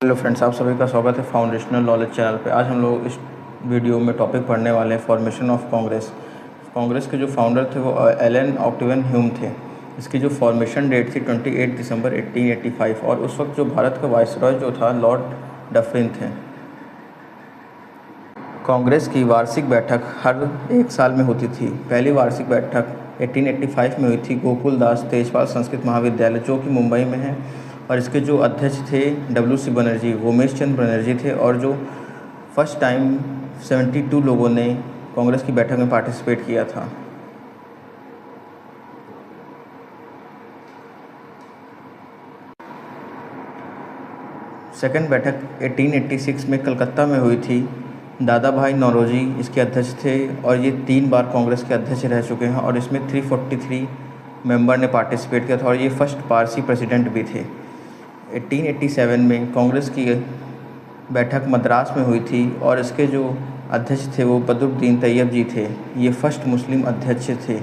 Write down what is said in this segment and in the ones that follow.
Hello friends, आप सभी का स्वागत है फाउंडेशनल नॉलेज चैनल पे। आज हम लोग इस वीडियो में टॉपिक पढ़ने वाले हैं फॉर्मेशन ऑफ कांग्रेस। कांग्रेस के जो फाउंडर थे वो एलन ऑक्टेवियन ह्यूम थे। इसकी जो फॉर्मेशन डेट थी 28 दिसंबर 1885 और उस वक्त जो भारत का वाइसरॉय जो था लॉर्ड डफरिन थे। कांग्रेस की वार्षिक बैठक हर एक साल में होती थी। पहली वार्षिक बैठक 1885 में हुई थी गोकुल दास तेजपाल संस्कृत महाविद्यालय जो कि मुंबई में है, और इसके जो अध्यक्ष थे WC बनर्जी, उमेश चंद्र बनर्जी थे, और जो फर्स्ट टाइम 72 लोगों ने कांग्रेस की बैठक में पार्टिसिपेट किया था। सेकंड बैठक 1886 में कलकत्ता में हुई थी। दादा भाई नौरोजी इसके अध्यक्ष थे और ये 3 बार कांग्रेस के अध्यक्ष रह चुके हैं, और इसमें 343 मेंबर ने पार्टिसिपेट किया था, और ये फर्स्ट पारसी प्रेसिडेंट भी थे। 1887 में कांग्रेस की बैठक मद्रास में हुई थी और इसके जो अध्यक्ष थे वो बदरुद्दीन तैयब जी थे। ये फर्स्ट मुस्लिम अध्यक्ष थे।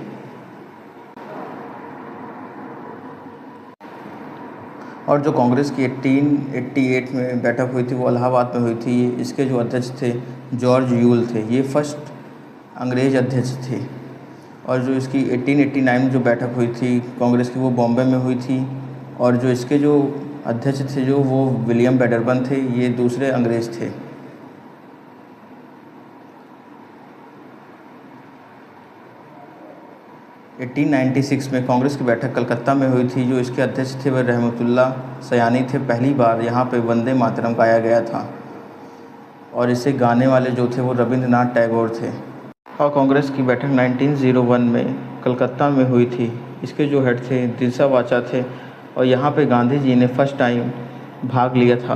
और जो कांग्रेस की 1888 में बैठक हुई थी वो इलाहाबाद में हुई थी। इसके जो अध्यक्ष थे जॉर्ज यूल थे। ये फर्स्ट अंग्रेज अध्यक्ष थे। और जो इसकी 1889 में जो बैठक हुई थी कांग्रेस की वो बॉम्बे में हुई थी, और जो इसके जो अध्यक्ष थे जो वो विलियम बेडरबन थे। ये दूसरे अंग्रेज थे। - 1896 में कांग्रेस की बैठक कलकत्ता में हुई थी। जो इसके अध्यक्ष थे वह रहमतुल्लाह सयानी थे। पहली बार यहाँ पे वंदे मातरम गाया गया था, और इसे गाने वाले जो थे वो रविंद्रनाथ टैगोर थे। और कांग्रेस की बैठक 1901 में कलकत्ता में हुई थी। इसके जो हेड थे दिलसा वाचा थे, और यहाँ पे गांधी जी ने फर्स्ट टाइम भाग लिया था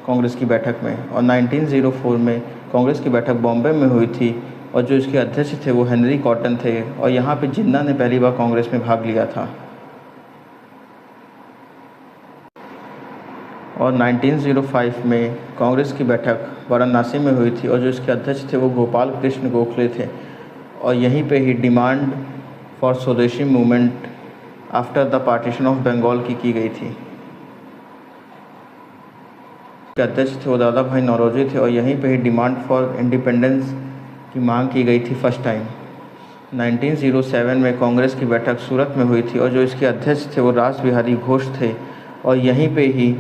कांग्रेस की बैठक में। और 1904 में कांग्रेस की बैठक बॉम्बे में हुई थी, और जो इसके अध्यक्ष थे वो हेनरी कॉटन थे, और यहाँ पे जिन्ना ने पहली बार कांग्रेस में भाग लिया था। और 1905 में कांग्रेस की बैठक वाराणसी में हुई थी, और जो इसके अध्यक्ष थे वो गोपाल कृष्ण गोखले थे, और यहीं पे ही demand for Swadeshi movement after the partition of Bengal की गई थी। के अध्यक्ष थे वो दादा भाई नौरोजी थे, और यहीं पे ही डिमांड फॉर इंडिपेंडेंस की मांग की गई थी फर्स्ट टाइम। 1907 में कांग्रेस की बैठक सूरत में हुई थी, और जो इसके अध्यक्ष थे वो रास बिहारी घोष थे, और यहीं पे ही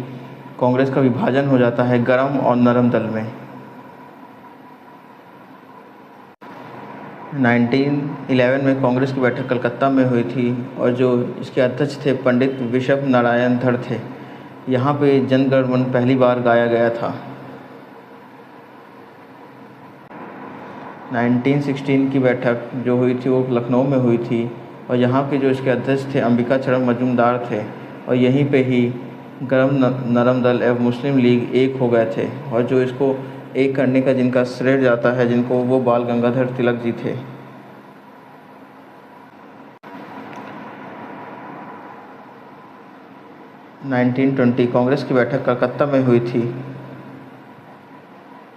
कांग्रेस का विभाजन हो जाता है गरम और नरम दल में। 1911 में कांग्रेस की बैठक कलकत्ता में हुई थी, और जो इसके अध्यक्ष थे पंडित विश्व नारायण धड़ थे। यहाँ पे जनगण मन पहली बार गाया गया था। 1916 की बैठक जो हुई थी वो लखनऊ में हुई थी, और यहाँ के जो इसके अध्यक्ष थे अंबिका चरण मजूमदार थे, और यहीं पे ही गरम नरम दल एवं मुस्लिम लीग एक हो गए थे। और जो इसको एक करने का जिनका श्रेय जाता है जिनको, वो बाल गंगाधर तिलक जी थे। - 1920 कांग्रेस की बैठक कलकत्ता में हुई थी,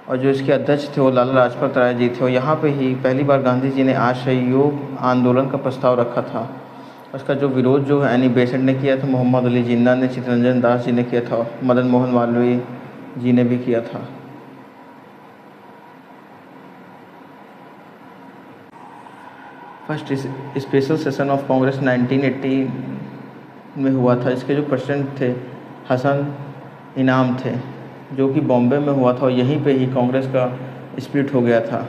और जो इसके अध्यक्ष थे वो लाला लाजपत राय जी थे, और यहाँ पे ही पहली बार गांधी जी ने असहयोग आंदोलन का प्रस्ताव रखा था। उसका जो विरोध जो है एनी बेसेंट ने किया था, मोहम्मद अली जिन्ना ने, चित्तरंजन दास जी ने किया था, मदन मोहन मालवीय जी ने भी किया था। First special session of Congress 1980 में हुआ था। इसके जो प्रेसिडेंट थे हसन इनाम थे, जो कि बॉम्बे में हुआ था, और यहीं पे ही कांग्रेस का स्प्लिट हो गया था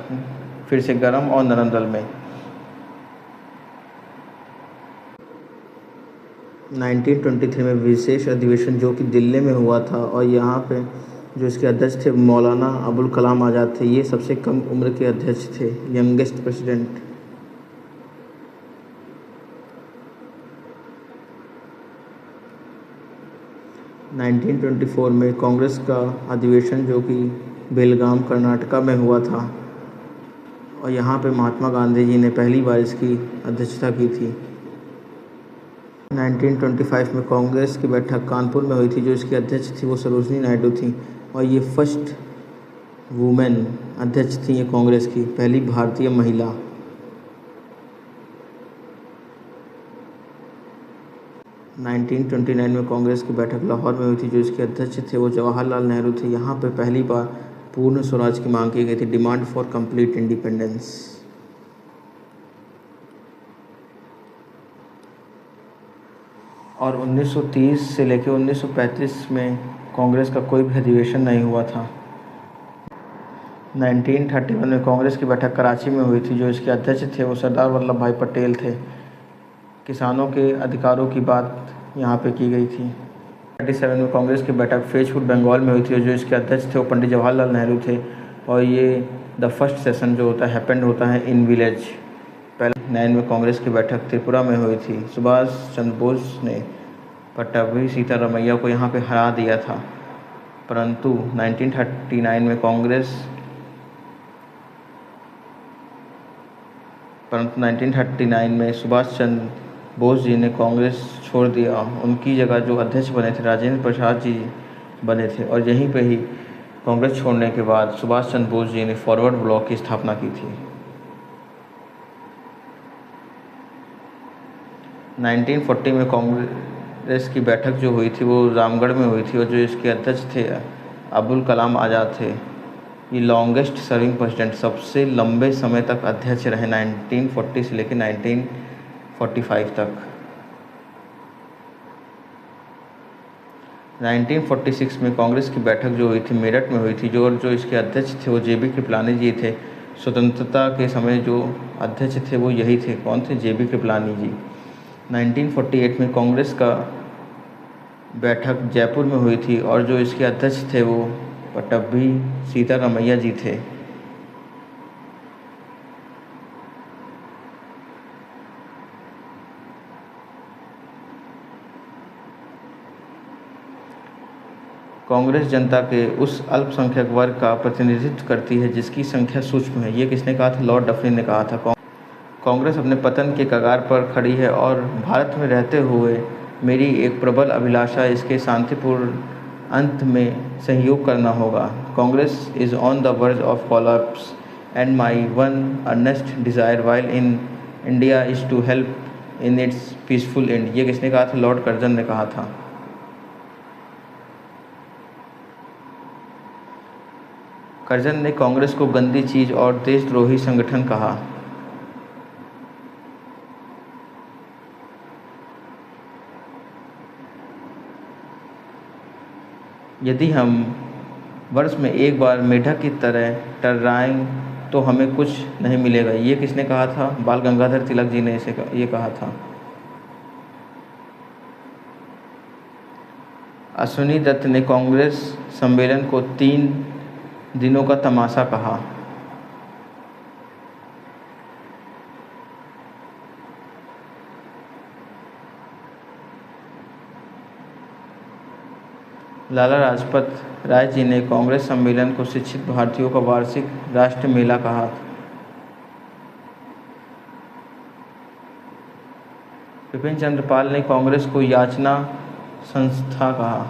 फिर से गरम और नरम दल में। 1923 में विशेष अधिवेशन जो कि दिल्ली में हुआ था, और यहाँ पे जो इसके अध्यक्ष थे मौलाना अबुल कलाम आज़ाद थे। ये सबसे कम उम्र के अध्यक्ष थे, यंगेस्ट प्रेसिडेंट। - 1924 में कांग्रेस का अधिवेशन जो कि बेलगाम कर्नाटका में हुआ था, और यहाँ पे महात्मा गांधी जी ने पहली बार इसकी अध्यक्षता की थी। 1925 में कांग्रेस की बैठक कानपुर में हुई थी। जो इसकी अध्यक्ष थी वो सरोजनी नायडू थी, और ये फर्स्ट वुमेन अध्यक्ष थी ये कांग्रेस की, पहली भारतीय महिला। 1929 में कांग्रेस की बैठक लाहौर में हुई थी। जो इसके अध्यक्ष थे वो जवाहरलाल नेहरू थे। यहाँ पे पहली बार पूर्ण स्वराज की मांग की गई थी, डिमांड फॉर कंप्लीट इंडिपेंडेंस। और 1930 से लेकर 1935 में कांग्रेस का कोई भी अधिवेशन नहीं हुआ था। 1931 में कांग्रेस की बैठक कराची में हुई थी। जो इसके अध्यक्ष थे वो सरदार वल्लभ भाई पटेल थे। किसानों के अधिकारों की बात यहाँ पे की गई थी। 1937 में कांग्रेस की बैठक फैजपुर बंगाल में हुई थी। जो इसके अध्यक्ष थे वो पंडित जवाहरलाल नेहरू थे। और ये द फर्स्ट सेशन जो होता है हैपेंड होता है इन विलेज। पहले 9 में कांग्रेस की बैठक त्रिपुरा में हुई थी। सुभाष चंद्र बोस ने पट्टाभी सीतारामैया को यहाँ पे हरा दिया था। परंतु 1939 में सुभाष चंद्र बोस जी ने कांग्रेस छोड़ दिया। उनकी जगह जो अध्यक्ष बने थे राजेंद्र प्रसाद जी बने थे। और यहीं पे ही कांग्रेस छोड़ने के बाद सुभाष चंद्र बोस जी ने फॉरवर्ड ब्लॉक की स्थापना की थी। 1940 में कांग्रेस की बैठक जो हुई थी वो रामगढ़ में हुई थी। और जो इसके अध्यक्ष थे अब्दुल कलाम आज़ाद थे। ये लॉन्गेस्ट सर्विंग प्रेसिडेंट, सबसे लंबे समय तक अध्यक्ष रहे, 1940 से लेकर 1945 तक। 1946 में कांग्रेस की बैठक जो हुई थी मेरठ में हुई थी। जो इसके अध्यक्ष थे वो JB कृपलानी जी थे। स्वतंत्रता के समय जो अध्यक्ष थे वो यही थे। कौन थे? JB कृपलानी जी। 1948 में कांग्रेस का बैठक जयपुर में हुई थी। और जो इसके अध्यक्ष थे वो पट्टाभी सीतारामैया जी थे। कांग्रेस जनता के उस अल्पसंख्यक वर्ग का प्रतिनिधित्व करती है जिसकी संख्या सूक्ष्म है। ये किसने कहा था? लॉर्ड डफरिन ने कहा था। कांग्रेस अपने पतन के कगार पर खड़ी है और भारत में रहते हुए मेरी एक प्रबल अभिलाषा इसके शांतिपूर्ण अंत में सहयोग करना होगा। Congress is on the verge of collapse and my one earnest desire while in India is to help in its peaceful end. ये किसने कहा था? लॉर्ड कर्जन ने कहा था। कर्जन ने कांग्रेस को गंदी चीज़ और देशद्रोही संगठन कहा। यदि हम वर्ष में एक बार मेढक की तरह टर्राएं तो हमें कुछ नहीं मिलेगा। ये किसने कहा था? बाल गंगाधर तिलक जी ने ये कहा था। अश्विनी दत्त ने कांग्रेस सम्मेलन को 3 दिनों का तमाशा कहा। लाला लाजपत राय जी ने कांग्रेस सम्मेलन को शिक्षित भारतीयों का वार्षिक राष्ट्र मेला कहा। विपिन चंद्र पाल ने कांग्रेस को याचना संस्था कहा।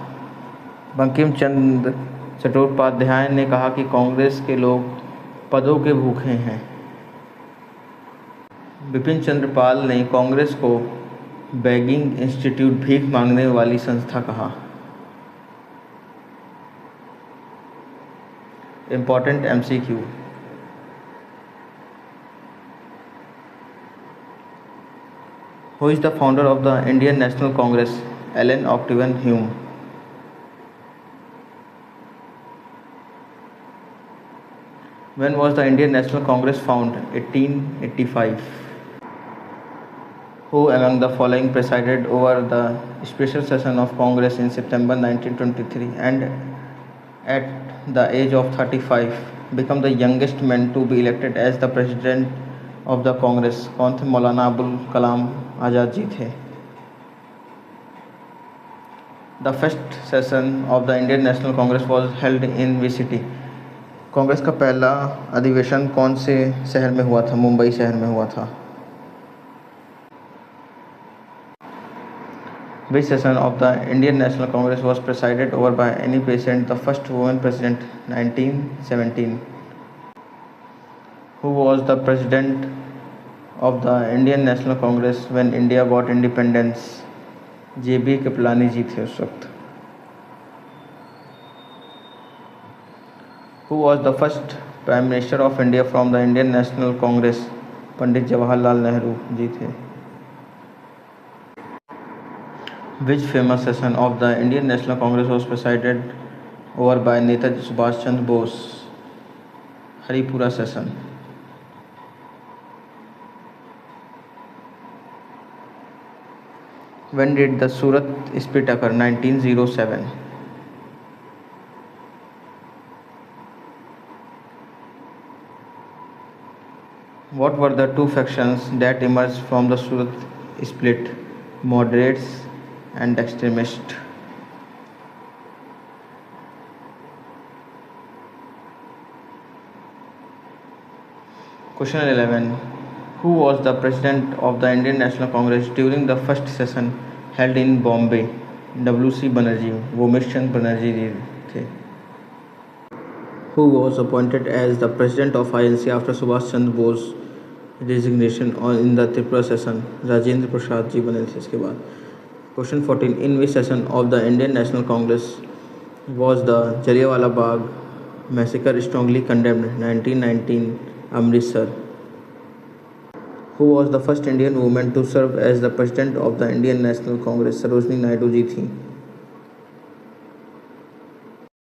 बंकिम चंद्र चट्टोपाध्याय ने कहा कि कांग्रेस के लोग पदों के भूखे हैं। विपिन चंद्र पाल ने कांग्रेस को बेगिंग इंस्टीट्यूट, भीख मांगने वाली संस्था कहा। Important MCQ। Who is the founder of the Indian National Congress? Allen Octavian Hume। When was the Indian National Congress founded? 1885। Who among the following presided over the special session of Congress in September 1923 and at the age of 35 become the youngest man to be elected as the president of the Congress? कौन थे? मौलाना अबुल कलाम आज़ाद जी थे। The first session of the Indian National Congress was held in which city? Congress का पहला अधिवेशन कौन से शहर में हुआ था? मुंबई शहर में हुआ था। Which session of the Indian National Congress was presided over by Annie Besant, the first woman president, 1917? Who was the president of the Indian National Congress when India got independence? JB Kripalani जी थे उस वक्त। Who was the first prime minister of India from the Indian National Congress? Pandit Jawaharlal Nehru ji थे। Which famous session of the Indian National Congress was presided over by Netaji Subhash Chandra Bose? Haripura session. When did the Surat split occur? 1907. What were the two factions that emerged from the Surat split? Moderates and extremists. Question 11. Who was the president of the Indian National Congress during the first session held in Bombay? W.C. Banerjee, Vomesh Chand Banerjee जी थे। Who was appointed as the president of INC after Subhash Chandra Bose resignation in the Tripura session? Rajendra Prasad ji बने थे इसके बाद। Question 14. In which session of the Indian National Congress was the Jallianwala Bagh massacre strongly condemned? 1919, Amritsar. Who was the first Indian woman to serve as the president of the Indian National Congress? Sarojini Naidu जी थी।